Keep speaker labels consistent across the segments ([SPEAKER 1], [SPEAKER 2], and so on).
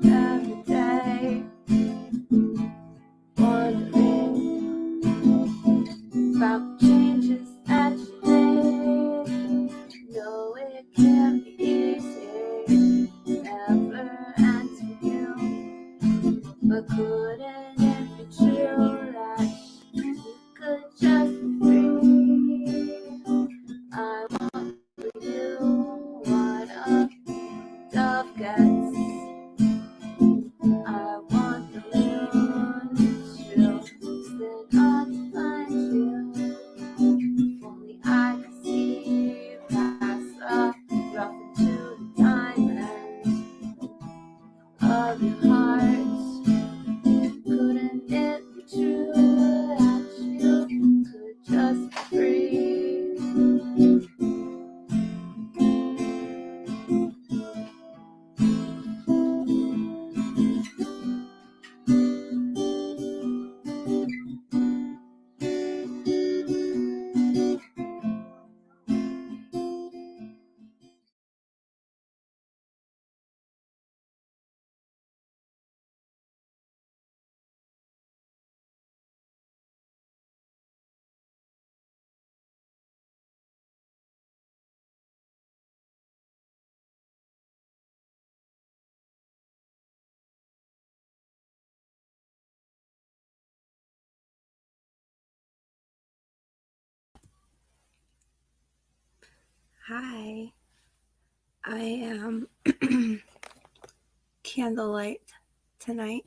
[SPEAKER 1] every day, wondering about the changes that you made. No, it can't be easy, never ends with you. But couldn't it be true that you could just be free? I want for you what a dove gets. I want the moon to sit on to find you. If only I could see past the rough into the diamond of your heart. Couldn't it be true that you could just be free? Hi, I am candlelight tonight.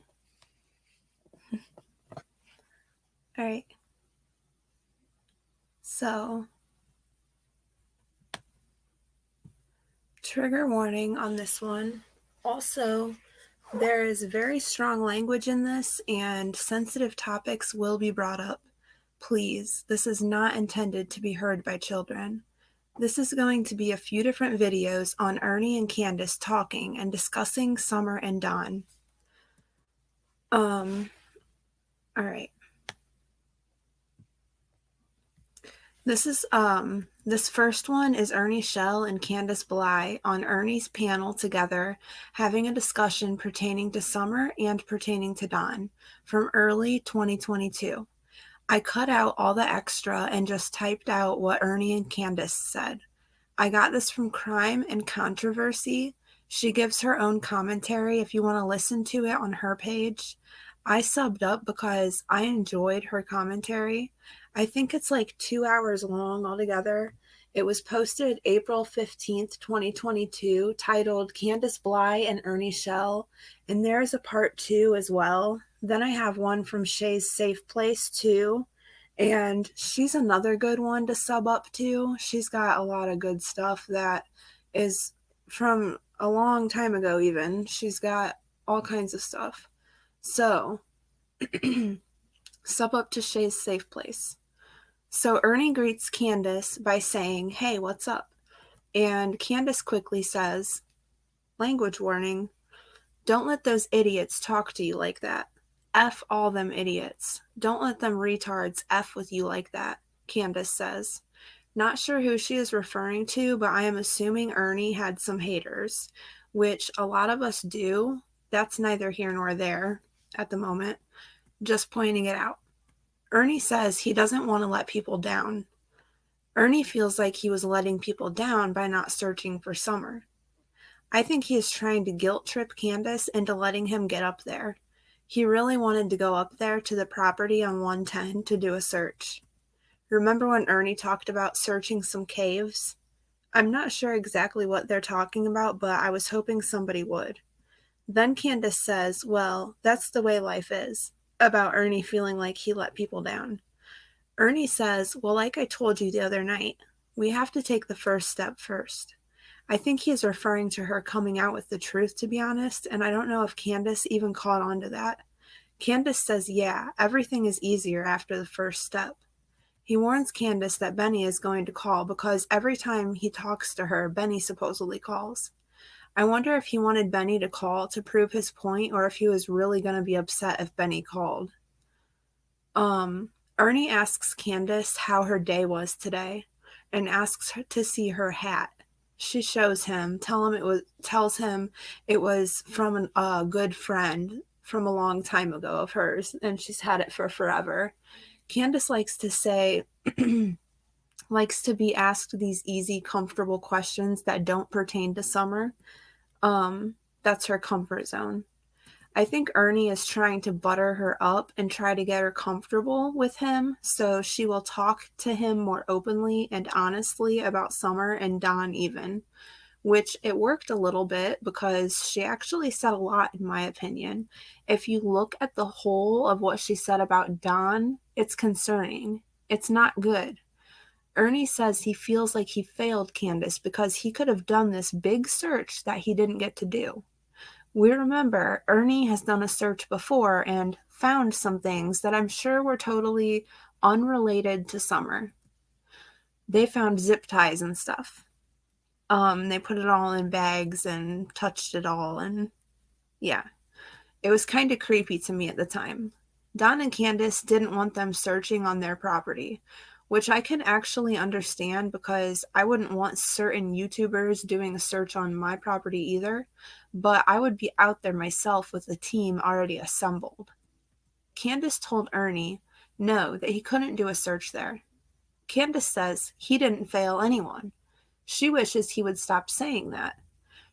[SPEAKER 1] All right. So, trigger warning on this one. Also, there is very strong language in this, and sensitive topics will be brought up. Please, this is not intended to be heard by children. This is going to be a few different videos on Ernie and Candace talking and discussing Summer and Dawn. All right. This first one is Ernie Shell and Candus Bly on Ernie's panel together, having a discussion pertaining to Summer and pertaining to Dawn from early 2022. I cut out all the extra and just typed out what Ernie and Candace said. I got this from Crime and Controversy. She gives her own commentary if you want to listen to it on her page. I subbed up because I enjoyed her commentary. I think it's like 2 hours long altogether. It was posted April 15th, 2022, titled Candus Bly and Ernie Shell, and there's a part 2 as well. Then I have one from Shay's Safe Place too, and she's another good one to sub up to. She's got a lot of good stuff that is from a long time ago even. She's got all kinds of stuff. So, sub up to Shay's Safe Place. So Ernie greets Candace by saying, "Hey, what's up?" And Candace quickly says, "Language warning, don't let those idiots talk to you like that. F all them idiots. Don't let them retards F with you like that," Candace says. Not sure who she is referring to, but I am assuming Ernie had some haters, which a lot of us do. That's neither here nor there at the moment. Just pointing it out. Ernie says he doesn't want to let people down. Ernie feels like he was letting people down by not searching for Summer. I think he is trying to guilt trip Candace into letting him get up there. He really wanted to go up there to the property on 110 to do a search. Remember when Ernie talked about searching some caves? I'm not sure exactly what they're talking about, but I was hoping somebody would. Then Candace says, well, that's the way life is, about Ernie feeling like he let people down. Ernie says, well, like I told you the other night, we have to take the first step first. I think he is referring to her coming out with the truth, to be honest, and I don't know if Candace even caught on to that. Candace says, yeah, everything is easier after the first step. He warns Candace that Benny is going to call because every time he talks to her, Benny supposedly calls. I wonder if he wanted Benny to call to prove his point or if he was really going to be upset if Benny called. Ernie asks Candace how her day was today and asks her to see her hat. She shows him, tells him it was from a good friend from a long time ago of hers, and she's had it for forever. Candace likes to say, likes to be asked these easy, comfortable questions that don't pertain to Summer. That's her comfort zone. I think Ernie is trying to butter her up and try to get her comfortable with him so she will talk to him more openly and honestly about Summer and Don even, which it worked a little bit because she actually said a lot in my opinion. If you look at the whole of what she said about Don, it's concerning. It's not good. Ernie says he feels like he failed Candace because he could have done this big search that he didn't get to do. We remember Ernie has done a search before and found some things that I'm sure were totally unrelated to Summer. They found zip ties and stuff. They put it all in bags and touched it all, and yeah, it was kind of creepy to me at the time. Don and Candace didn't want them searching on their property, which I can actually understand because I wouldn't want certain YouTubers doing a search on my property either, but I would be out there myself with a team already assembled. Candace told Ernie no, that he couldn't do a search there. Candace says he didn't fail anyone. She wishes he would stop saying that.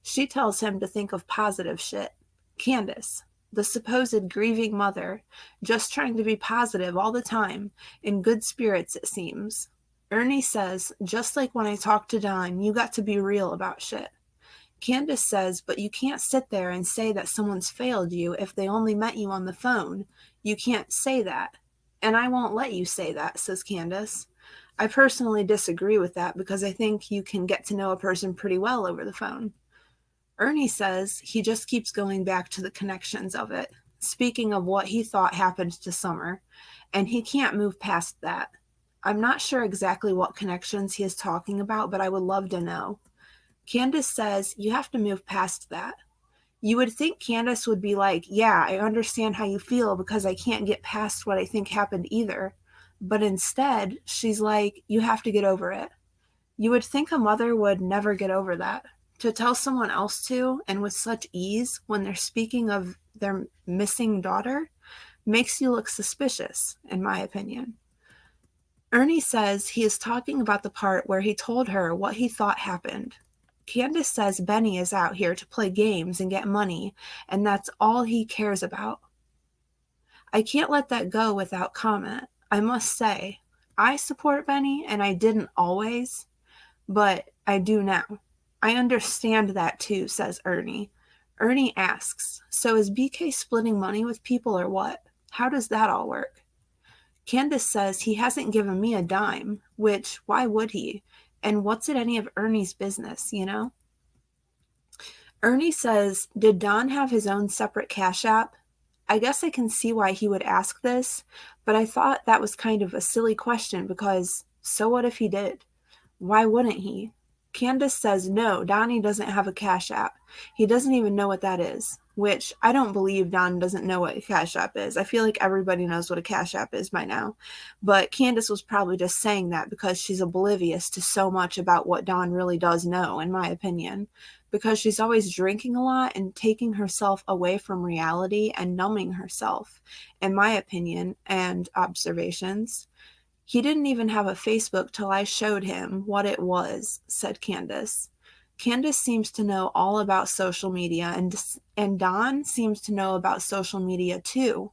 [SPEAKER 1] She tells him to think of positive shit. Candace, the supposed grieving mother, just trying to be positive all the time, in good spirits it seems. Ernie says, just like when I talked to Don, you got to be real about shit. Candace says, but you can't sit there and say that someone's failed you if they only met you on the phone. You can't say that. And I won't let you say that, says Candace. I personally disagree with that because I think you can get to know a person pretty well over the phone. Ernie says he just keeps going back to the connections of it, speaking of what he thought happened to Summer, and he can't move past that. I'm not sure exactly what connections he is talking about, but I would love to know. Candace says you have to move past that. You would think Candace would be like, yeah, I understand how you feel because I can't get past what I think happened either. But instead, she's like, you have to get over it. You would think a mother would never get over that. To tell someone else to, and with such ease, when they're speaking of their missing daughter, makes you look suspicious, in my opinion. Ernie says he is talking about the part where he told her what he thought happened. Candace says Benny is out here to play games and get money, and that's all he cares about. I can't let that go without comment. I must say, I support Benny, and I didn't always, but I do now. I understand that too, says Ernie. Ernie asks, so is BK splitting money with people or what? How does that all work? Candace says he hasn't given me a dime, which, why would he? And what's it any of Ernie's business, you know? Ernie says, did Don have his own separate Cash App? I guess I can see why he would ask this, but I thought that was kind of a silly question because so what if he did? Why wouldn't he? Candace says, no, Donnie doesn't have a Cash App. He doesn't even know what that is, which I don't believe Don doesn't know what a Cash App is. I feel like everybody knows what a Cash App is by now. But Candace was probably just saying that because she's oblivious to so much about what Don really does know, in my opinion. Because she's always drinking a lot and taking herself away from reality and numbing herself, in my opinion and observations. He didn't even have a Facebook till I showed him what it was, said Candace. Candace seems to know all about social media, and Don seems to know about social media too.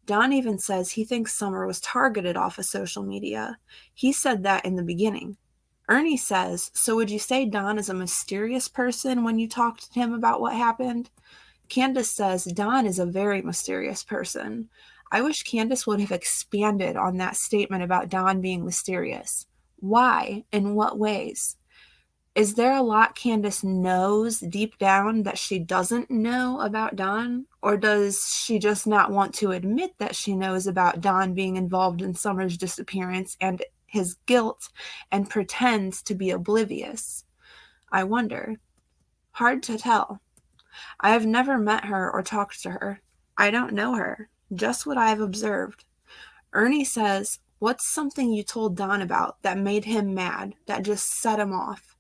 [SPEAKER 1] Don even says he thinks Summer was targeted off of social media. He said that in the beginning. Ernie says, so would you say Don is a mysterious person when you talked to him about what happened? Candace says Don is a very mysterious person. I wish Candace would have expanded on that statement about Don being mysterious. Why? In what ways? Is there a lot Candace knows deep down that she doesn't know about Don? Or does she just not want to admit that she knows about Don being involved in Summer's disappearance and his guilt and pretends to be oblivious? I wonder. Hard to tell. I have never met her or talked to her. I don't know her, just what I have observed. Ernie says, what's something you told Don about that made him mad, that just set him off?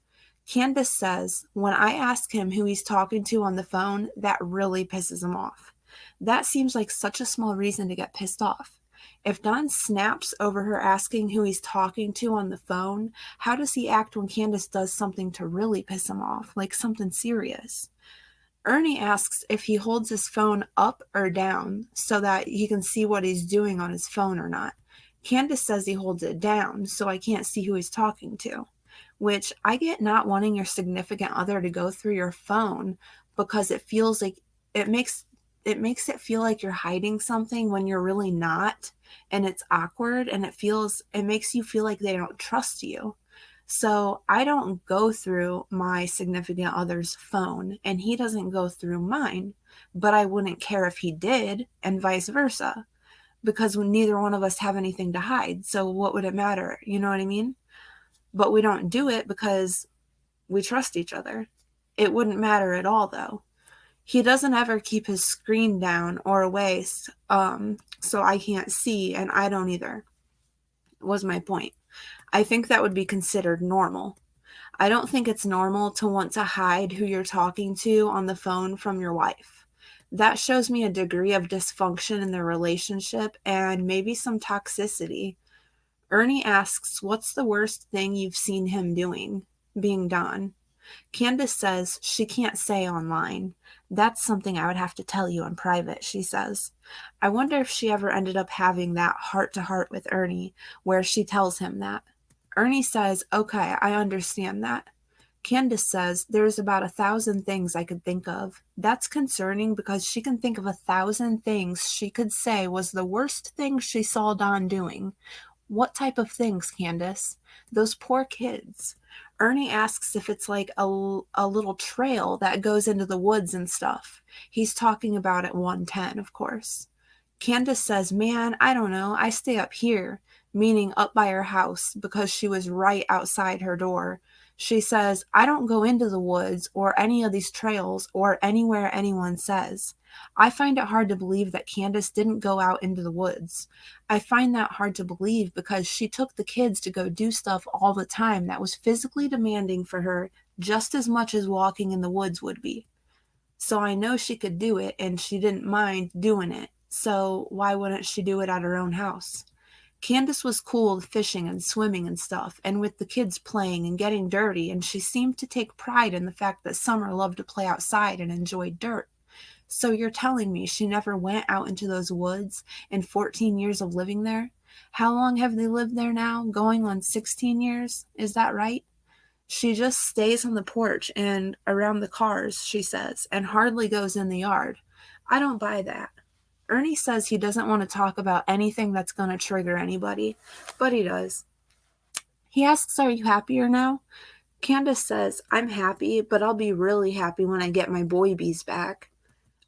[SPEAKER 1] Candace says, when I ask him who he's talking to on the phone, that really pisses him off. That seems like such a small reason to get pissed off. If Don snaps over her asking who he's talking to on the phone, how does he act when Candace does something to really piss him off, like something serious? Ernie asks if he holds his phone up or down so that he can see what he's doing on his phone or not. Candace says he holds it down so I can't see who he's talking to, which I get not wanting your significant other to go through your phone because it feels like it makes it feel like you're hiding something when you're really not, and it's awkward, and it makes you feel like they don't trust you. So I don't go through my significant other's phone, and he doesn't go through mine, but I wouldn't care if he did, and vice versa, because neither one of us have anything to hide. So what would it matter? You know what I mean? But we don't do it because we trust each other. It wouldn't matter at all, though. He doesn't ever keep his screen down or away, so I can't see, and I don't either, was my point. I think that would be considered normal. I don't think it's normal to want to hide who you're talking to on the phone from your wife. That shows me a degree of dysfunction in the relationship and maybe some toxicity. Ernie asks, what's the worst thing you've seen him being done? Candace says she can't say online. That's something I would have to tell you in private, she says. I wonder if she ever ended up having that heart-to-heart with Ernie, where she tells him that. Ernie says, okay, I understand that. Candace says, there's about 1,000 things I could think of. That's concerning because she can think of 1,000 things she could say was the worst thing she saw Don doing. What type of things, Candace? Those poor kids. Ernie asks if it's like a little trail that goes into the woods and stuff. He's talking about at 110, of course. Candace says, man, I don't know. I stay up here, meaning up by her house, because she was right outside her door. She says, I don't go into the woods or any of these trails or anywhere anyone says. I find it hard to believe that Candace didn't go out into the woods. I find that hard to believe because she took the kids to go do stuff all the time that was physically demanding for her just as much as walking in the woods would be. So I know she could do it and she didn't mind doing it. So why wouldn't she do it at her own house? Candace was cool with fishing and swimming and stuff, and with the kids playing and getting dirty, and she seemed to take pride in the fact that Summer loved to play outside and enjoyed dirt. So you're telling me she never went out into those woods in 14 years of living there? How long have they lived there now? Going on 16 years? Is that right? She just stays on the porch and around the cars, she says, and hardly goes in the yard. I don't buy that. Ernie says he doesn't want to talk about anything that's going to trigger anybody, but he does. He asks, are you happier now? Candace says, I'm happy, but I'll be really happy when I get my boy bees back.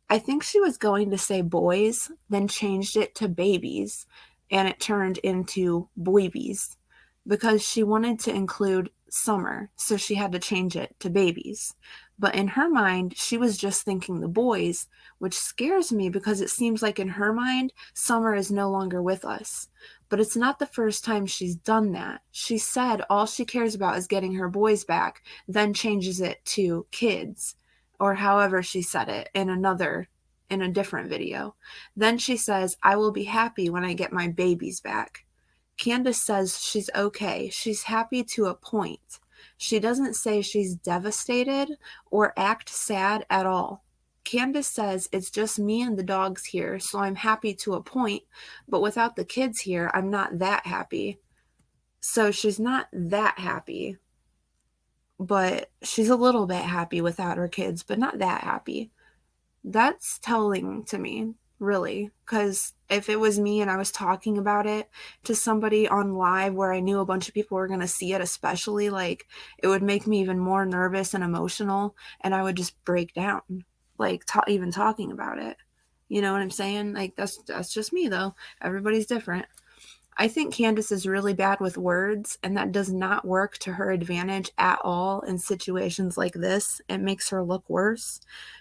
[SPEAKER 1] I think she was going to say boys, then changed it to babies, and it turned into boybies because she wanted to include Summer, so she had to change it to babies. But in her mind, she was just thinking the boys, which scares me because it seems like in her mind, Summer is no longer with us. But it's not the first time she's done that. She said all she cares about is getting her boys back, then changes it to kids, or however she said it in a different video. Then she says, I will be happy when I get my babies back. Candace says she's okay. She's happy to a point. She doesn't say she's devastated or act sad at all. Candace says it's just me and the dogs here, so I'm happy to a point, but without the kids here, I'm not that happy. So she's not that happy, but she's a little bit happy without her kids, but not that happy. That's telling to me, really, because if it was me and I was talking about it to somebody on live where I knew a bunch of people were going to see it, especially, like, it would make me even more nervous and emotional, and I would just break down, like, even talking about it. You know what I'm saying? Like, that's just me, though. Everybody's different. I think Candace is really bad with words, and that does not work to her advantage at all in situations like this. It makes her look worse.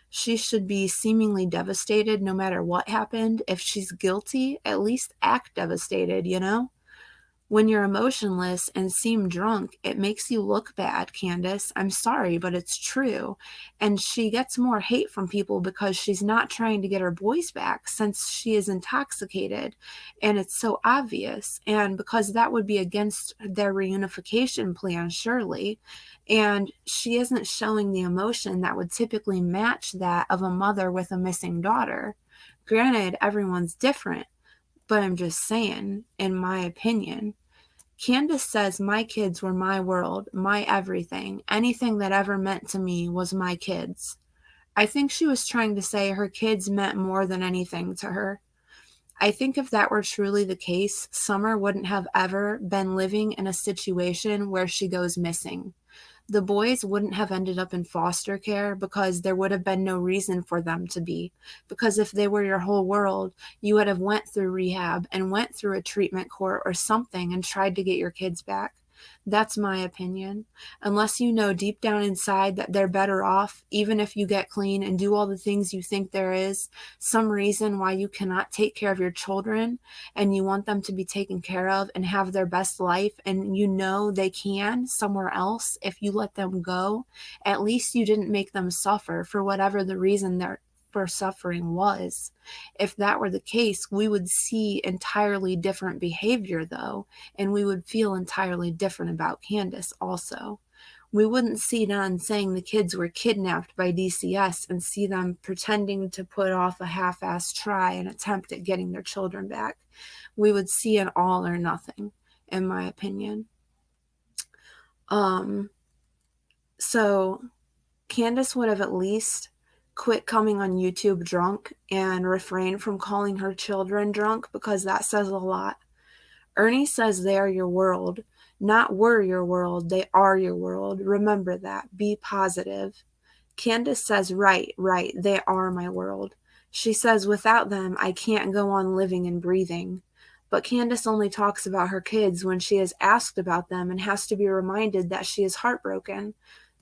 [SPEAKER 1] She should be seemingly devastated no matter what happened. If she's guilty, at least act devastated, you know? When you're emotionless and seem drunk, it makes you look bad, Candace. I'm sorry, but it's true. And she gets more hate from people because she's not trying to get her boys back since she is intoxicated. And it's so obvious. And because that would be against their reunification plan, surely. And she isn't showing the emotion that would typically match that of a mother with a missing daughter. Granted, everyone's different, but I'm just saying, in my opinion. Candace says my kids were my world, my everything. Anything that ever meant to me was my kids. I think she was trying to say her kids meant more than anything to her. I think if that were truly the case, Summer wouldn't have ever been living in a situation where she goes missing. The boys wouldn't have ended up in foster care because there would have been no reason for them to be. Because if they were your whole world, you would have went through rehab and went through a treatment court or something and tried to get your kids back. That's my opinion. Unless you know deep down inside that they're better off, even if you get clean and do all the things you think there is some reason why you cannot take care of your children and you want them to be taken care of and have their best life, and you know they can somewhere else if you let them go, at least you didn't make them suffer for whatever the reason they're for suffering was. If that were the case, we would see entirely different behavior, though, and we would feel entirely different about Candace also. We wouldn't see Don saying the kids were kidnapped by DCS and see them pretending to put off a half-assed try and attempt at getting their children back. We would see an all or nothing, in my opinion. So Candace would have at least quit coming on YouTube drunk and refrain from calling her children drunk, because that says a lot. Ernie says they are your world. Not were your world, they are your world. Remember that. Be positive. Candace says, right, they are my world. She says, without them, I can't go on living and breathing. But Candace only talks about her kids when she is asked about them and has to be reminded that she is heartbroken.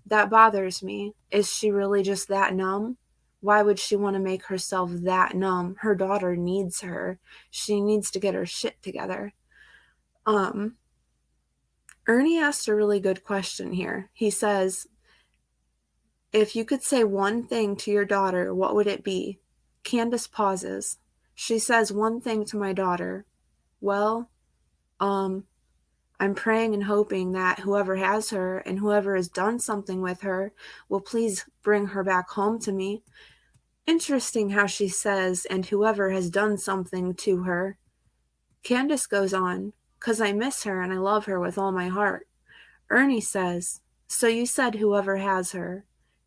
[SPEAKER 1] That bothers me. Is she really just that numb? Why would she want to make herself that numb? Her daughter needs her. She needs to get her shit together. Ernie asked a really good question here. He says, if you could say one thing to your daughter, what would it be? Candace pauses. She says, one thing to my daughter. Well, I'm praying and hoping that whoever has her and whoever has done something with her will please bring her back home to me. Interesting how she says, and whoever has done something to her. Candace goes on, 'cause I miss her and I love her with all my heart. Ernie says, so you said whoever has her.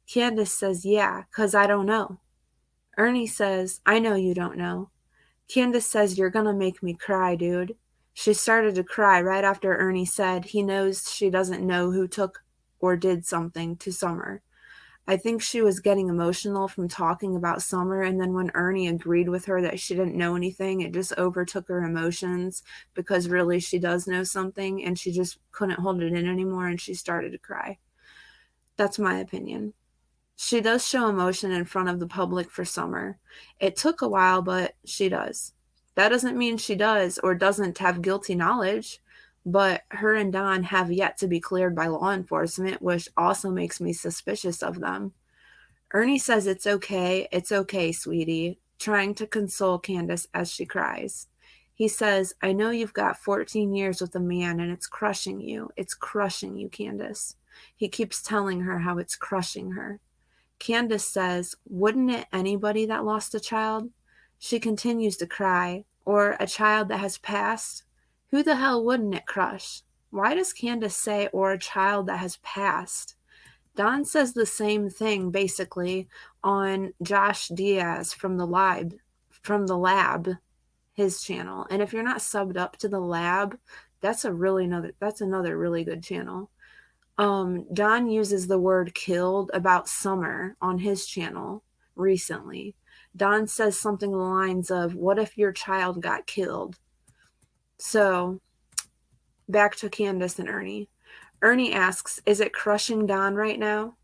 [SPEAKER 1] Candace says, yeah, 'cause I don't know. Ernie says, I know you don't know. Candace says, you're gonna make me cry, dude. She started to cry right after Ernie said he knows she doesn't know who took or did something to Summer. I think she was getting emotional from talking about Summer, and then when Ernie agreed with her that she didn't know anything, it just overtook her emotions, because really she does know something, and she just couldn't hold it in anymore, and she started to cry. That's my opinion. She does show emotion in front of the public for Summer. It took a while, but she does. That doesn't mean she does or doesn't have guilty knowledge, but her and Don have yet to be cleared by law enforcement, which also makes me suspicious of them. Ernie says it's okay, sweetie, trying to console Candace as she cries. He says, I know you've got 14 years with a man and it's crushing you. It's crushing you, Candace. He keeps telling her how it's crushing her. Candace says, wouldn't it anybody that lost a child? She continues to cry. Or a child that has passed? Who the hell wouldn't it crush? Why does Candace say, or a child that has passed? Don says the same thing, basically, on Josh Diaz from the lab, his channel. And if you're not subbed up to the lab, that's another really good channel. Don uses the word killed about Summer on his channel recently. Don says something along the lines of, what if your child got killed? So, back to Candace and Ernie. Ernie asks, is it crushing Don right now?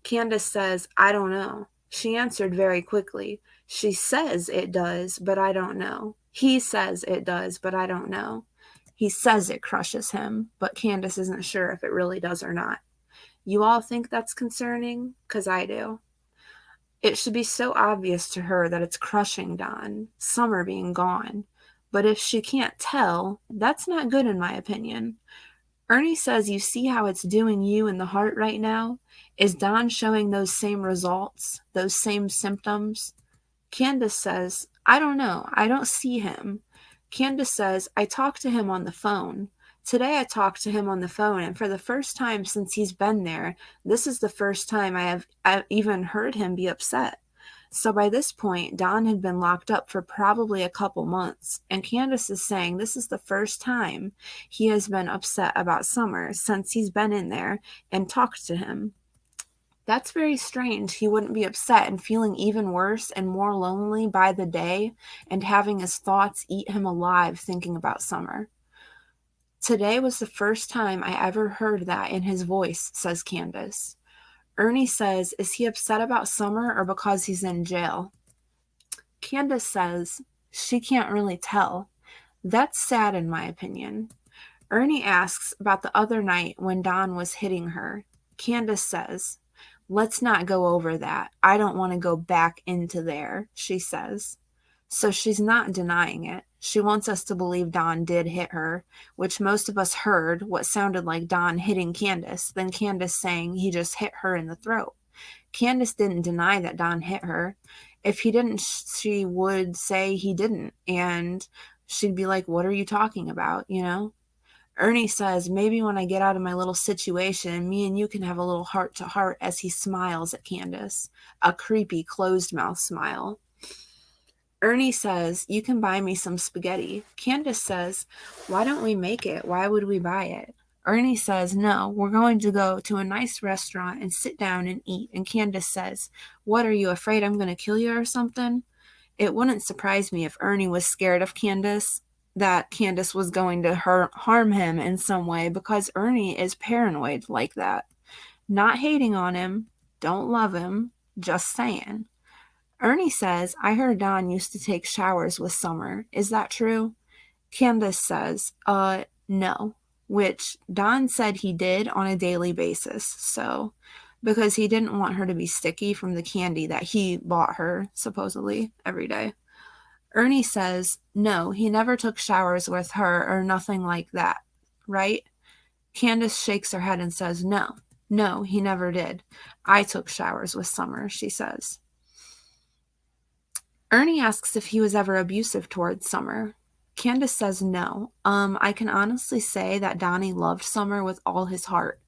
[SPEAKER 1] Candace says, I don't know. She answered very quickly. She says it does, but I don't know. He says it does, but I don't know. He says it crushes him, but Candus isn't sure if it really does or not. You all think that's concerning? 'Cause I do. It should be so obvious to her that it's crushing Don, Summer being gone. But if she can't tell, that's not good in my opinion. Ernie says, you see how it's doing you in the heart right now? Is Don showing those same results, those same symptoms? Candus says, I don't know. I don't see him. Candus says, I talked to him on the phone. Today I talked to him on the phone, and for the first time since he's been there, this is the first time I've even heard him be upset. So by this point, Don had been locked up for probably a couple months, and Candus is saying this is the first time he has been upset about Summer since he's been in there and talked to him. That's very strange. He wouldn't be upset and feeling even worse and more lonely by the day and having his thoughts eat him alive thinking about Summer. Today was the first time I ever heard that in his voice, says Candus. Ernie says, is he upset about Summer or because he's in jail? Candus says, she can't really tell. That's sad in my opinion. Ernie asks about the other night when Don was hitting her. Candus says, let's not go over that. I don't want to go back into there, she says. So she's not denying it. She wants us to believe Don did hit her, which most of us heard what sounded like Don hitting Candus, then Candus saying he just hit her in the throat. Candus didn't deny that Don hit her. If he didn't, she would say he didn't, and she'd be like, what are you talking about, you know? Ernie says, maybe when I get out of my little situation, me and you can have a little heart-to-heart as he smiles at Candus, a creepy closed-mouth smile. Ernie says, you can buy me some spaghetti. Candus says, why don't we make it? Why would we buy it? Ernie says, no, we're going to go to a nice restaurant and sit down and eat. And Candus says, what, are you afraid I'm going to kill you or something? It wouldn't surprise me if Ernie was scared of Candus, that Candus was going to harm him in some way, because Ernie is paranoid like that. Not hating on him, don't love him, just saying. Ernie says, I heard Don used to take showers with Summer. Is that true? Candus says, no, which Don said he did on a daily basis, so, because he didn't want her to be sticky from the candy that he bought her, supposedly, every day. Ernie says, no, he never took showers with her or nothing like that, right? Candus shakes her head and says, no, he never did. I took showers with Summer, she says. Ernie asks if he was ever abusive towards Summer. Candus says no. I can honestly say that Donnie loved Summer with all his heart.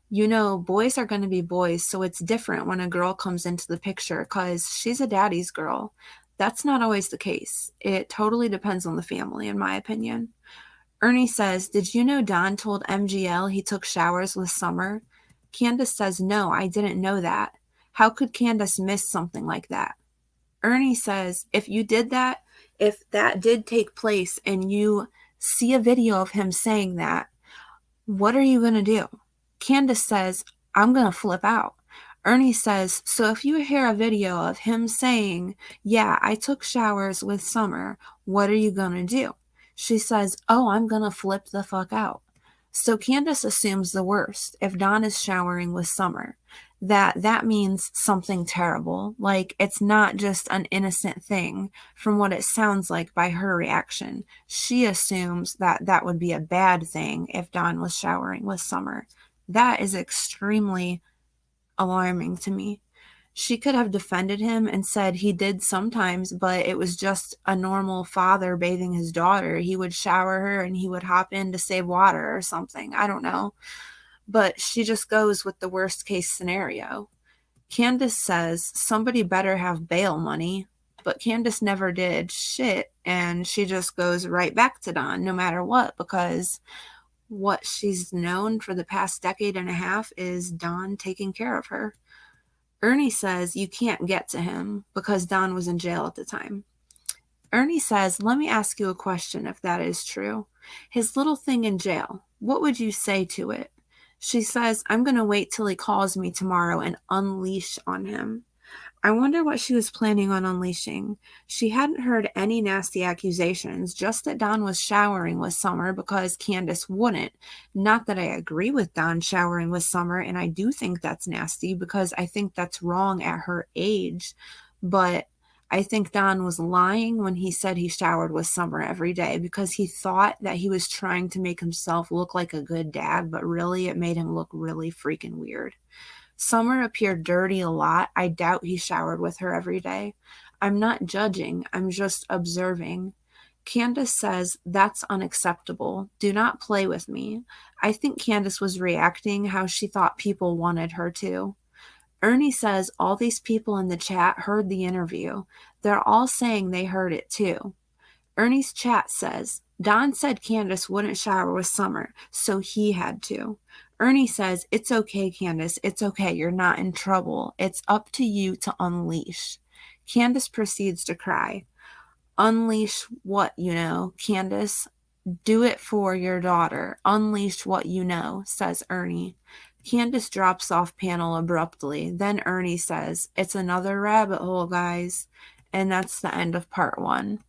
[SPEAKER 1] You know, boys are going to be boys, so it's different when a girl comes into the picture because she's a daddy's girl. That's not always the case. It totally depends on the family, in my opinion. Ernie says, did you know Don told MGL he took showers with Summer? Candus says, no, I didn't know that. How could Candus miss something like that? Ernie says, if that did take place and you see a video of him saying that, what are you going to do? Candus says, I'm going to flip out. Ernie says, so if you hear a video of him saying, yeah, I took showers with Summer, what are you going to do? She says, oh, I'm going to flip the fuck out. So Candus assumes the worst if Don is showering with Summer, that means something terrible. Like, it's not just an innocent thing from what it sounds like by her reaction. She assumes that that would be a bad thing if Don was showering with Summer. That is extremely alarming to me. She could have defended him and said he did sometimes, but it was just a normal father bathing his daughter. He would shower her and he would hop in to save water or something. I don't know. But she just goes with the worst case scenario. Candus says somebody better have bail money, but Candus never did shit, and she just goes right back to Don no matter what, because what she's known for the past decade and a half is Don taking care of her. Ernie says you can't get to him because Don was in jail at the time. Ernie says, let me ask you a question if that is true. His little thing in jail, what would you say to it? She says, I'm going to wait till he calls me tomorrow and unleash on him. I wonder what she was planning on unleashing. She hadn't heard any nasty accusations, just that Don was showering with Summer because Candus wouldn't. Not that I agree with Don showering with Summer, and I do think that's nasty because I think that's wrong at her age. But I think Don was lying when he said he showered with Summer every day because he thought that he was trying to make himself look like a good dad, but really it made him look really freaking weird. Summer appeared dirty a lot. I doubt he showered with her every day. I'm not judging, I'm just observing. Candace says, that's unacceptable. Do not play with me. I think Candace was reacting how she thought people wanted her to. Ernie says all these people in the chat heard the interview. They're all saying they heard it too. Ernie's chat says, Don said Candace wouldn't shower with Summer, so he had to. Ernie says, it's okay, Candace. It's okay. You're not in trouble. It's up to you to unleash. Candace proceeds to cry. Unleash what you know, Candace. Do it for your daughter. Unleash what you know, says Ernie. Candace drops off panel abruptly. Then Ernie says, it's another rabbit hole, guys. And that's the end of part 1.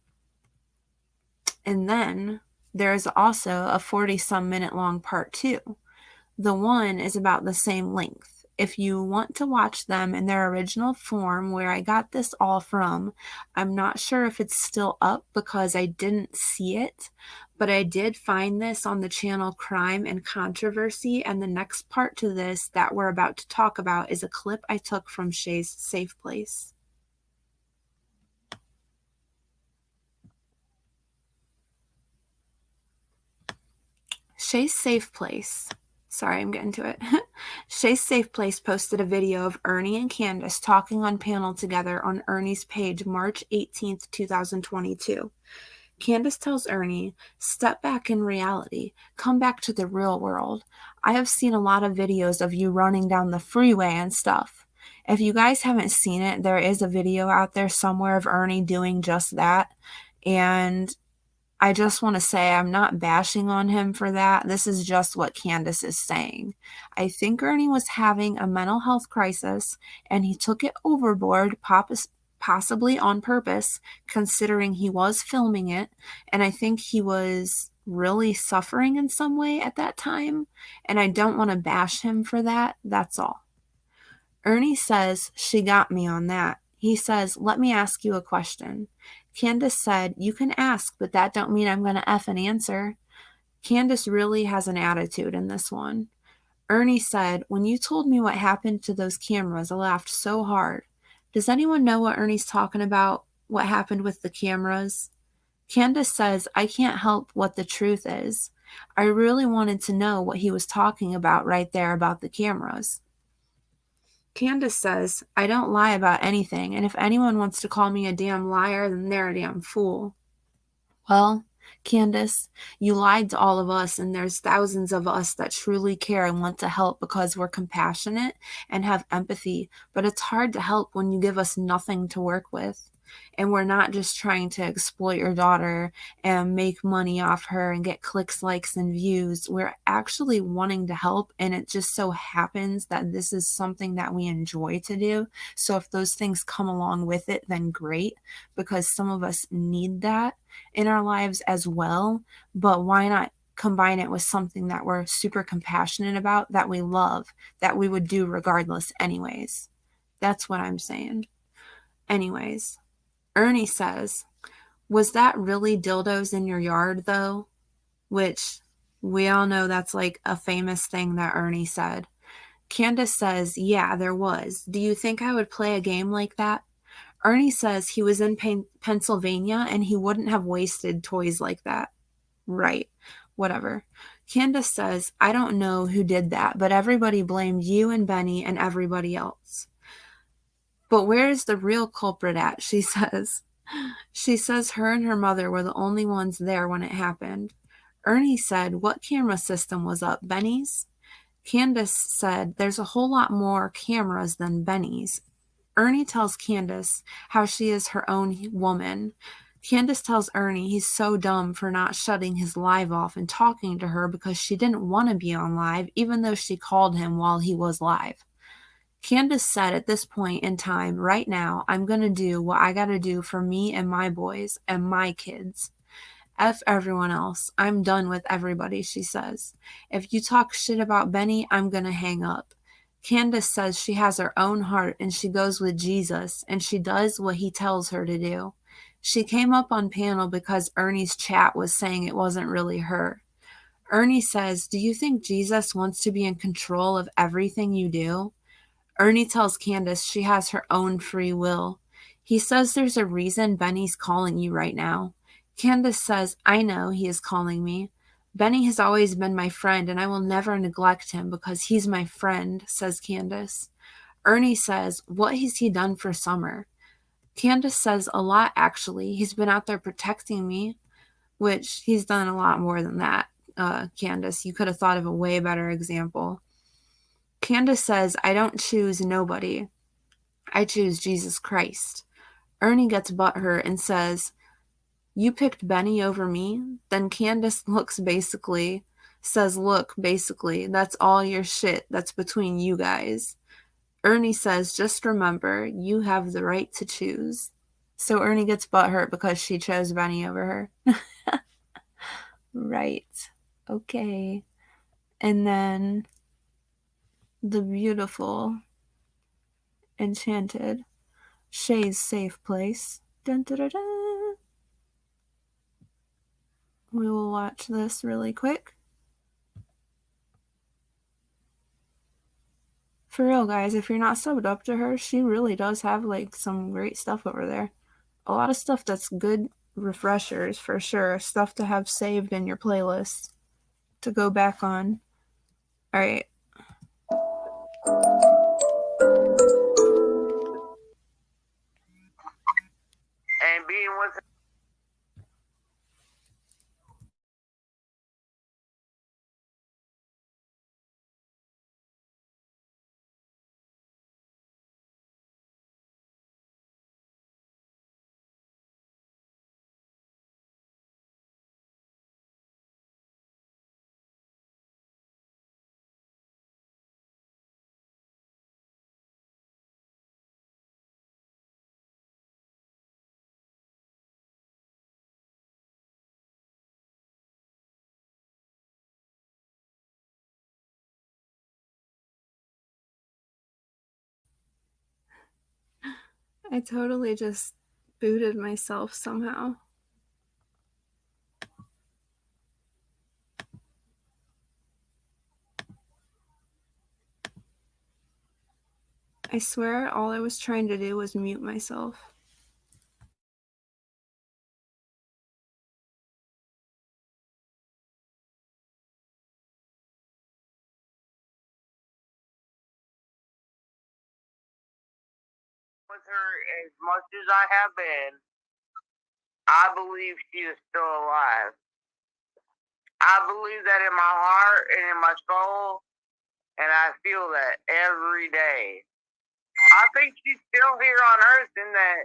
[SPEAKER 1] And then there's also a 40-some minute long part 2. The one is about the same length. If you want to watch them in their original form, where I got this all from, I'm not sure if it's still up because I didn't see it, but I did find this on the channel Crime and Controversy, and the next part to this that we're about to talk about is a clip I took from Shay's Safe Place. Shay's Safe Place. Sorry, I'm getting to it. Shay's Safe Place posted a video of Ernie and Candace talking on panel together on Ernie's page March 18th, 2022. Candace tells Ernie, step back in reality. Come back to the real world. I have seen a lot of videos of you running down the freeway and stuff. If you guys haven't seen it, there is a video out there somewhere of Ernie doing just that. And I just want to say I'm not bashing on him for that. This is just what Candace is saying. I think Ernie was having a mental health crisis and he took it overboard, possibly on purpose, considering he was filming it. And I think he was really suffering in some way at that time. And I don't want to bash him for that. That's all. Ernie says, she got me on that. He says, let me ask you a question. Candace said, you can ask, but that don't mean I'm going to effing answer. Candace really has an attitude in this one. Ernie said, when you told me what happened to those cameras, I laughed so hard. Does anyone know what Ernie's talking about? What happened with the cameras? Candace says, I can't help what the truth is. I really wanted to know what he was talking about right there about the cameras. Candace says, I don't lie about anything, and if anyone wants to call me a damn liar, then they're a damn fool. Well, Candace, you lied to all of us, and there's thousands of us that truly care and want to help because we're compassionate and have empathy, but it's hard to help when you give us nothing to work with. And we're not just trying to exploit your daughter and make money off her and get clicks, likes, and views. We're actually wanting to help, and it just so happens that this is something that we enjoy to do. So if those things come along with it, then great, because some of us need that in our lives as well. But why not combine it with something that we're super compassionate about, that we love, that we would do regardless anyways? That's what I'm saying. Anyways, Ernie says, was that really dildos in your yard though? Which we all know that's like a famous thing that Ernie said. Candace says, yeah, there was. Do you think I would play a game like that? Ernie says he was in Pennsylvania and he wouldn't have wasted toys like that. Right. Whatever. Candace says, I don't know who did that, but everybody blamed you and Benny and everybody else. But where is the real culprit at? She says. She says her and her mother were the only ones there when it happened. Ernie said, what camera system was up? Benny's? Candace said, there's a whole lot more cameras than Benny's. Ernie tells Candace how she is her own woman. Candace tells Ernie he's so dumb for not shutting his live off and talking to her because she didn't want to be on live, even though she called him while he was live. Candace said at this point in time, right now, I'm going to do what I got to do for me and my boys and my kids. F everyone else. I'm done with everybody, she says. If you talk shit about Benny, I'm going to hang up. Candace says she has her own heart and she goes with Jesus and she does what he tells her to do. She came up on panel because Ernie's chat was saying it wasn't really her. Ernie says, "Do you think Jesus wants to be in control of everything you do?" Ernie tells Candace she has her own free will. He says there's a reason Benny's calling you right now. Candace says, "I know he is calling me. Benny has always been my friend and I will never neglect him because he's my friend," says Candace. Ernie says, "What has he done for Summer?" Candace says, "A lot, actually. He's been out there protecting me," which he's done a lot more than that, Candace. You could have thought of a way better example. Candace says, "I don't choose nobody. I choose Jesus Christ." Ernie gets butthurt and says, "You picked Benny over me?" Then Candace says, "Look, basically, that's all your shit. That's between you guys." Ernie says, "Just remember, you have the right to choose." So Ernie gets butthurt because she chose Benny over her. Right. Okay. And then the beautiful, enchanted Shay's safe place. Dun, dun, dun, dun. We will watch this really quick. For real, guys, if you're not subbed up to her, she really does have like some great stuff over there. A lot of stuff that's good refreshers for sure. Stuff to have saved in your playlist to go back on. All right.
[SPEAKER 2] And being with
[SPEAKER 1] I totally just booted myself somehow. I swear all I was trying to do was mute myself.
[SPEAKER 2] her as much as I have been, I believe she is still alive. I believe that in my heart and in my soul, and I feel that every day. I think she's still here on Earth, and that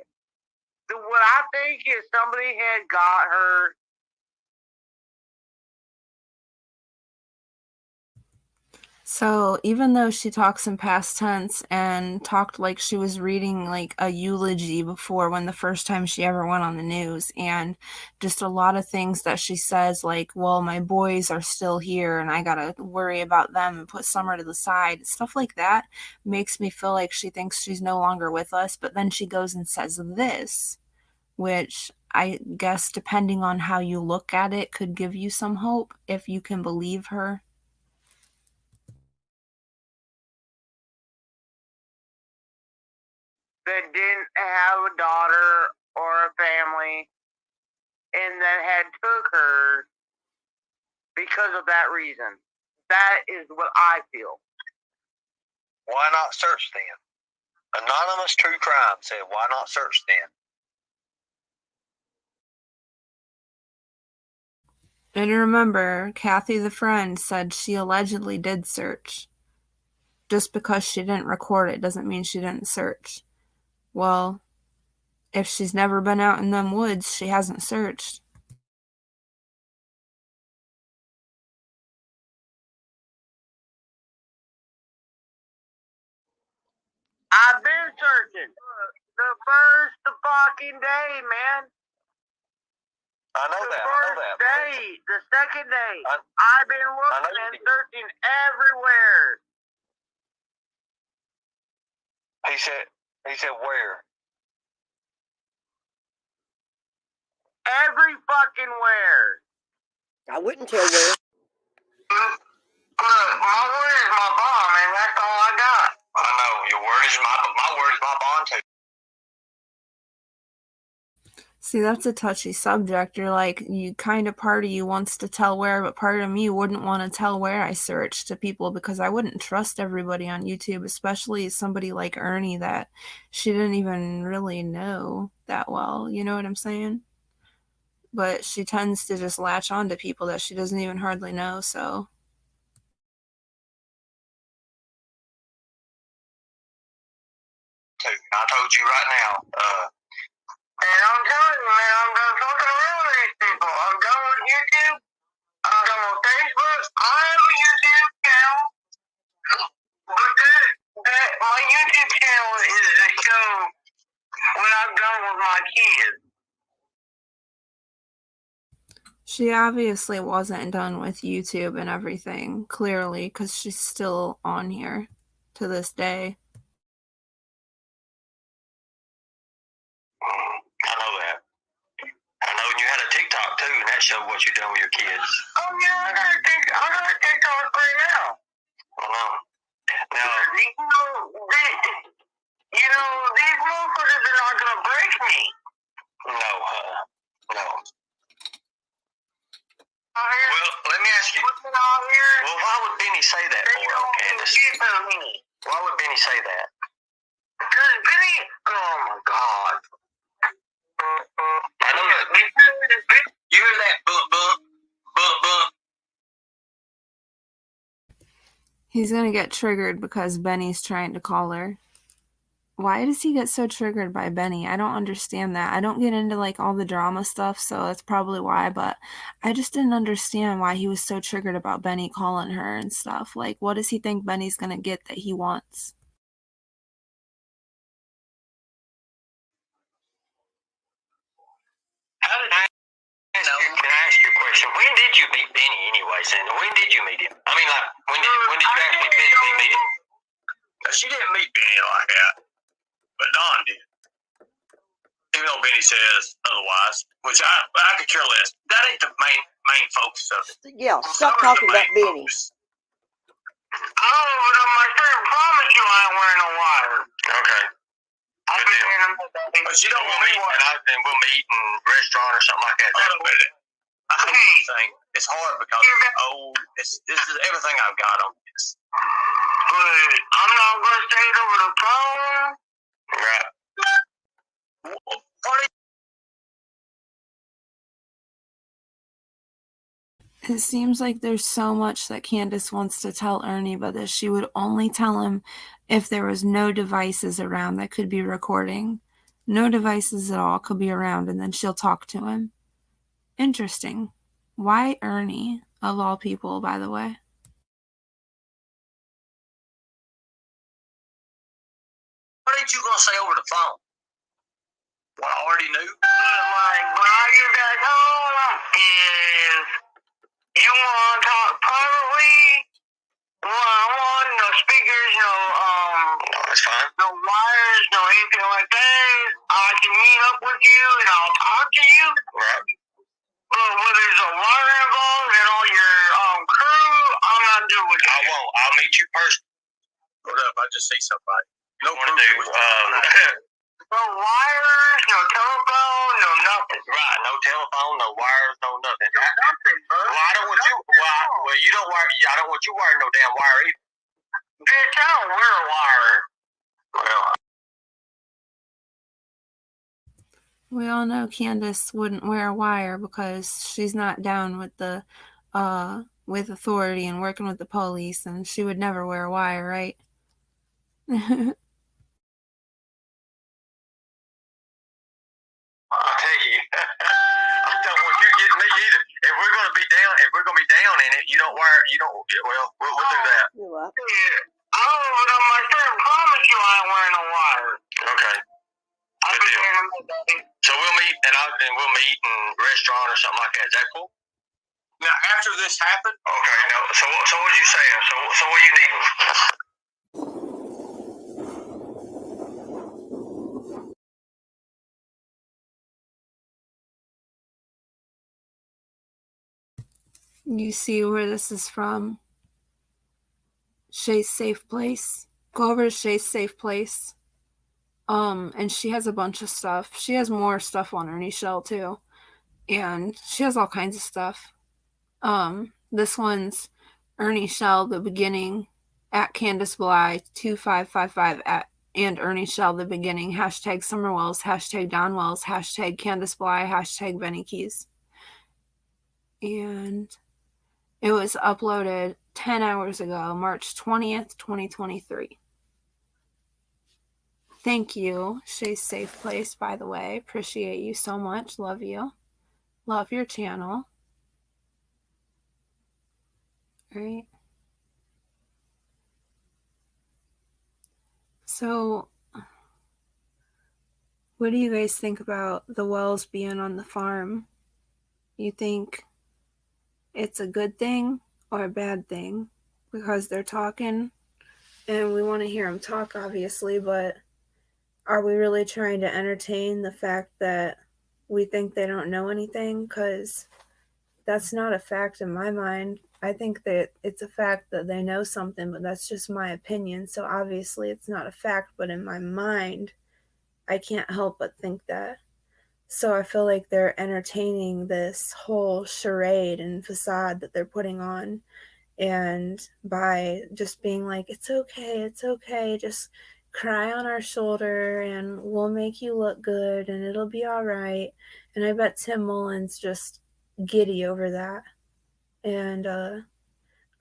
[SPEAKER 2] what I think is somebody had got her.
[SPEAKER 1] So even though she talks in past tense and talked like she was reading like a eulogy before when the first time she ever went on the news, and just a lot of things that she says like, well, my boys are still here and I gotta worry about them and put Summer to the side, stuff like that makes me feel like she thinks she's no longer with us. But then she goes and says this, which I guess depending on how you look at it could give you some hope if you can believe her.
[SPEAKER 2] That didn't have a daughter or a family, and that had took her because of that reason. That is what I feel.
[SPEAKER 3] Why not search then? Anonymous True Crime said, why not search then?
[SPEAKER 1] And remember, Kathy the friend said she allegedly did search. Just because she didn't record it doesn't mean she didn't search. Well, if she's never been out in them woods, she hasn't searched.
[SPEAKER 2] I've been searching. The first fucking day, man.
[SPEAKER 3] I know
[SPEAKER 2] The
[SPEAKER 3] that.
[SPEAKER 2] first day, the second day. I've been looking and searching everywhere.
[SPEAKER 3] He said where?
[SPEAKER 2] Every fucking where.
[SPEAKER 4] I wouldn't tell where.
[SPEAKER 2] Look, my word is my bond, man. That's all I got.
[SPEAKER 3] I know. Your word is my word is my bond too.
[SPEAKER 1] See, that's a touchy subject. You're like, you kind of part of you wants to tell where, but part of me wouldn't want to tell where I search to people because I wouldn't trust everybody on YouTube, especially somebody like Ernie that she didn't even really know that well. You know what I'm saying? But she tends to just latch on to people that she doesn't even hardly know, so.
[SPEAKER 3] I told you right now.
[SPEAKER 2] And I'm telling you, man, I'm done fucking around with these people. I'm done with YouTube. I'm done with Facebook. I have a YouTube channel. But my YouTube channel is to show what I've done with my kids.
[SPEAKER 1] She obviously wasn't done with YouTube and everything, clearly, because she's still on here to this day.
[SPEAKER 3] I know that. I know you had a TikTok too, and that showed what you're doing with your kids.
[SPEAKER 2] Oh yeah, I got a TikTok right now.
[SPEAKER 3] I know. Now,
[SPEAKER 2] these motherfuckers are not gonna break me.
[SPEAKER 3] no.
[SPEAKER 2] Well,
[SPEAKER 3] Well, let me ask you. Well, why would Benny say that for, Candace? Why would Benny say that?
[SPEAKER 2] Because Benny, oh my God.
[SPEAKER 3] I know that. You hear that? Bump, bump, bump, bump.
[SPEAKER 1] He's gonna get triggered because Benny's trying to call her. Why does he get so triggered by Benny? I don't understand that. I don't get into like all the drama stuff, so that's probably why, but I just didn't understand why he was so triggered about Benny calling her and stuff. Like, what does he think Benny's gonna get that he wants?
[SPEAKER 3] How did I know? Can I ask you a question? When did you meet Benny anyway, Sandra? When did you meet him? I mean, like, when did you actually physically meet him?
[SPEAKER 5] She didn't meet Benny like that, but Dawn did. Even though Benny says otherwise, which I could care less. That ain't the main focus of it.
[SPEAKER 4] Yeah, stop talking about Benny.
[SPEAKER 2] Oh, my friend promised you I ain't wearing no wire.
[SPEAKER 3] Okay.
[SPEAKER 2] I've been wearing them.
[SPEAKER 5] But you don't
[SPEAKER 3] We'll
[SPEAKER 5] want me
[SPEAKER 3] meet,
[SPEAKER 5] to.
[SPEAKER 3] and we'll meet in a restaurant or something like that.
[SPEAKER 5] I hate this thing. It's hard because it's old. This is everything I've got on this.
[SPEAKER 2] But I'm not going to say it over the phone.
[SPEAKER 3] Right.
[SPEAKER 5] What
[SPEAKER 1] It seems like there's so much that Candace wants to tell Ernie, but that she would only tell him if there was no devices around that could be recording. No devices at all could be around, and then she'll talk to him. Interesting. Why Ernie, of all people, by the way?
[SPEAKER 5] ain't you gonna say over the phone? What I already knew?
[SPEAKER 2] Like, what all you guys know is you want to talk privately, one-on-one, no speakers,
[SPEAKER 3] That's fine.
[SPEAKER 2] no wires, no anything like that. I can meet up with you and I'll talk to you.
[SPEAKER 3] Right.
[SPEAKER 2] But when there's a wire involved and all your crew, I'm not doing with
[SPEAKER 3] I
[SPEAKER 2] that.
[SPEAKER 3] won't. I'll meet you personally.
[SPEAKER 5] What up? I just see somebody. No
[SPEAKER 3] What to
[SPEAKER 5] proof.
[SPEAKER 3] do?
[SPEAKER 2] No wires, no telephone, no nothing.
[SPEAKER 3] Right. No telephone, no wires, no nothing.
[SPEAKER 2] Nothing, bro.
[SPEAKER 3] Well, I don't want you. Well, you don't wire. I don't want you wiring no damn wire either.
[SPEAKER 2] Bitch, I don't wear a wire.
[SPEAKER 3] Well,
[SPEAKER 1] We all know Candace wouldn't wear a wire because she's not down with the with authority and working with the police, and she would never wear a wire, right?
[SPEAKER 3] I'll tell you, I don't want you getting me either. If we're gonna be down in it, you don't wire. You don't. Well, we'll do that.
[SPEAKER 4] You're welcome.
[SPEAKER 2] Yeah. I don't know, my friend promised you ain't wearing no wire.
[SPEAKER 3] Okay.
[SPEAKER 2] I'll be there in a minute, Daddy.
[SPEAKER 3] So we'll meet, and we'll meet in a restaurant or something like that. Is that cool?
[SPEAKER 5] Now, after this happened,
[SPEAKER 3] Okay. No. So what was you saying? So what you needing?
[SPEAKER 1] You see where this is from? Shay's Safe Place. Go over to Shay's Safe Place. And she has a bunch of stuff. She has more stuff on Ernie Shell too. And she has all kinds of stuff. This one's Ernie Shell, the beginning, at Candus Bly 2555 at and Ernie Shell, the beginning, hashtag Summerwells, hashtag Donwells, hashtag Candus Bly, hashtag Benny Keys. And it was uploaded 10 hours ago, March 20th, 2023. Thank you, Shay's Safe Place, by the way. Appreciate you so much. Love you. Love your channel. All right. So, what do you guys think about the Wells being on the farm? You think it's a good thing or a bad thing? Because they're talking, and we want to hear them talk, obviously, but are we really trying to entertain the fact that we think they don't know anything? Because that's not a fact in my mind. I think that it's a fact that they know something, but that's just my opinion. So obviously it's not a fact, but in my mind, I can't help but think that. So I feel like they're entertaining this whole charade and facade that they're putting on. And by just being like, it's okay, just cry on our shoulder and we'll make you look good and it'll be all right. And I bet Tim Mullen's just giddy over that. And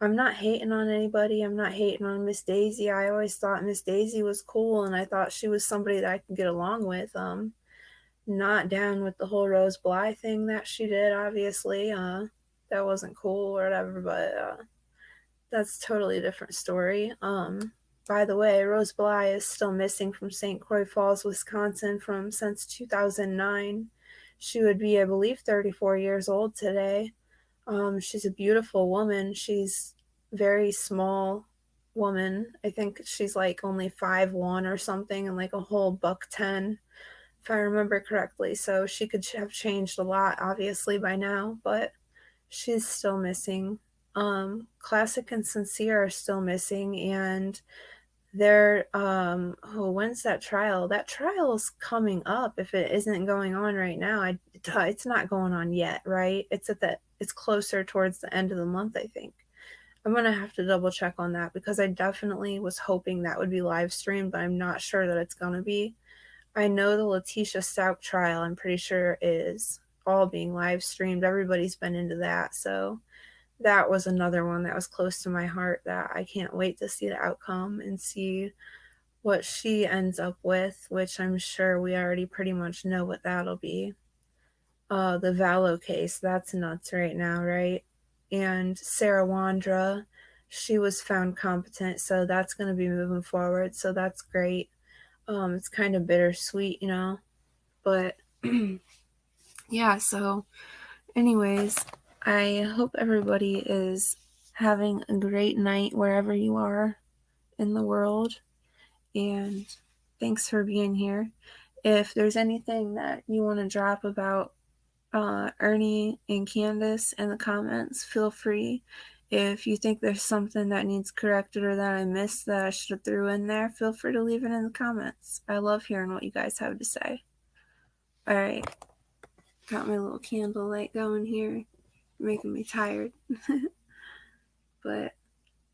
[SPEAKER 1] I'm not hating on anybody. I'm not hating on Miss Daisy. I always thought Miss Daisy was cool, and I thought she was somebody that I could get along with. Not down with the whole Rose Bly thing that she did, obviously. That wasn't cool or whatever, but that's a totally different story. By the way, Rose Bly is still missing from St. Croix Falls, Wisconsin since 2009. She would be, I believe, 34 years old today. She's a beautiful woman. She's very small woman. I think she's like only 5'1" or something and like a whole $110, if I remember correctly. So she could have changed a lot, obviously, by now, but she's still missing. Classic and Sincere are still missing, and they're when's that trial? That trial's coming up. If it isn't going on right now, it's not going on yet, right? It's closer towards the end of the month, I think. I'm gonna have to double check on that because I definitely was hoping that would be live streamed, but I'm not sure that it's gonna be. I know the Letitia Stout trial, I'm pretty sure, is all being live streamed. Everybody's been into that, so that was another one that was close to my heart that I can't wait to see the outcome and see what she ends up with, which I'm sure we already pretty much know what that'll be. The Vallow case, that's nuts right now, right? And Sarah Wandra, she was found competent, so that's going to be moving forward, so that's great. It's kind of bittersweet, but yeah, so anyways, I hope everybody is having a great night wherever you are in the world, and thanks for being here. If there's anything that you want to drop about Ernie and Candace in the comments, feel free. If you think there's something that needs corrected or that I missed that I should have threw in there, feel free to leave it in the comments. I love hearing what you guys have to say. All right, got my little candle light going here, making me tired. But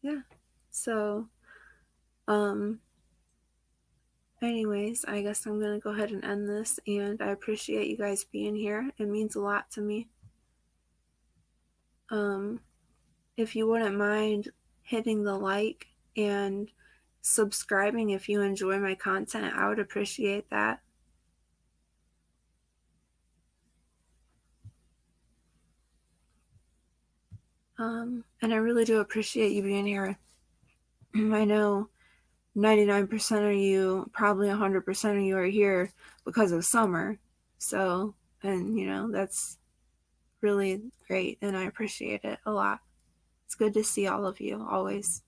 [SPEAKER 1] yeah, so anyways, I guess I'm gonna go ahead and end this, and I appreciate you guys being here. It means a lot to me. If you wouldn't mind hitting the like and subscribing if you enjoy my content, I would appreciate that. And I really do appreciate you being here. I know 99% of you, probably 100% of you are here because of summer. So, and that's really great, and I appreciate it a lot. It's good to see all of you always.